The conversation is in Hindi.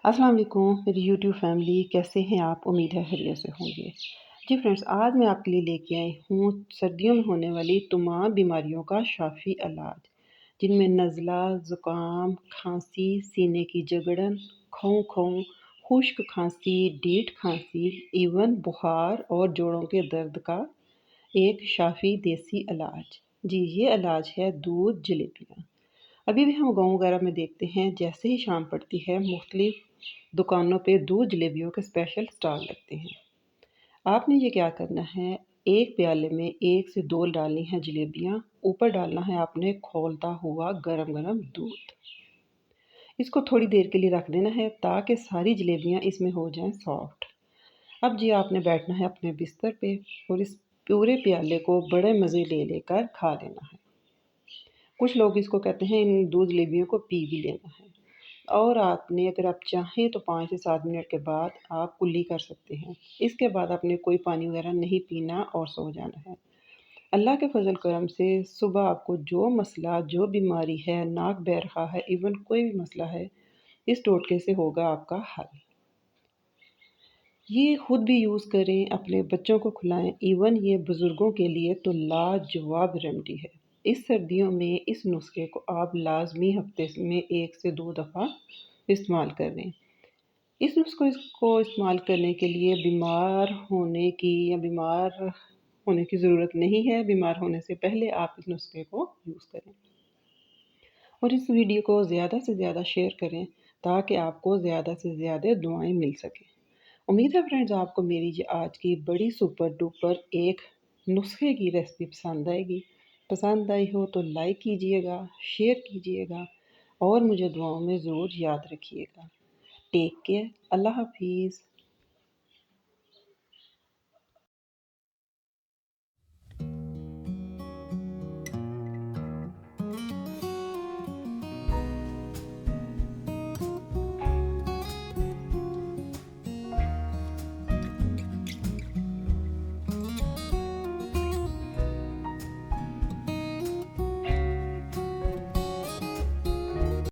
अस्सलाम वालेकुम मेरी यूट्यूब फैमिली कैसे हैं आप? उम्मीद है खैरियत से होंगे। जी फ्रेंड्स, आज मैं आपके लिए लेके आई हूँ सर्दियों में होने वाली तमाम बीमारियों का शाफ़ी इलाज, जिनमें नज़ला, ज़ुकाम, खांसी, सीने की जकड़न, खौं-खौं, खुश्क खांसी, ढीठ खांसी, इवन बुखार और जोड़ों के दर्द का एक शाफ़ी देसी इलाज। जी, ये इलाज है दूध जलेबियाँ। अभी भी हम गाँव वगैरह में देखते हैं, जैसे ही शाम पड़ती है मुख्तलिफ दुकानों पे दूध जलेबियों के स्पेशल स्टॉल लगते हैं। आपने ये क्या करना है, एक प्याले में 1 से 2 डालनी है जलेबियाँ, ऊपर डालना है आपने खौलता हुआ गरम-गरम दूध। इसको थोड़ी देर के लिए रख देना है ताकि सारी जलेबियाँ इसमें हो जाएँ सॉफ्ट। अब जी आपने बैठना है अपने बिस्तर पे और इस पूरे प्याले को बड़े मज़े ले लेकर खा लेना है। कुछ लोग इसको कहते हैं इन दूध जलेबियों को पी भी लेना है। और आपने अगर आप चाहें तो 5 से 7 मिनट के बाद आप कुल्ली कर सकते हैं। इसके बाद आपने कोई पानी वगैरह नहीं पीना और सो जाना है। अल्लाह के फ़ज़ल करम से सुबह आपको जो मसला, जो बीमारी है, नाक बह रहा है, इवन कोई भी मसला है, इस टोटके से होगा आपका हल। ये खुद भी यूज़ करें, अपने बच्चों को खिलाएँ, इवन ये बुज़ुर्गों के लिए तो लाजवाब रेमेडी है। इस सर्दियों में इस नुस्खे को आप लाज़मी हफ़्ते में 1 से 2 दफ़ा इस्तेमाल करें। इस नुस्खे को इस्तेमाल करने के लिए बीमार होने की या बीमार होने की ज़रूरत नहीं है, बीमार होने से पहले आप इस नुस्खे को यूज़ करें। और इस वीडियो को ज़्यादा से ज़्यादा शेयर करें ताकि आपको ज़्यादा से ज़्यादा दुआएँ मिल सकें। उम्मीद है फ्रेंड्स आपको मेरी ये आज की बड़ी सुपर डुपर एक नुस्खे की रेसिपी पसंद आएगी। पसंद आई हो तो लाइक कीजिएगा, शेयर कीजिएगा और मुझे दुआओं में ज़रूर याद रखिएगा। टेक केयर, अल्लाह हाफ़िज़।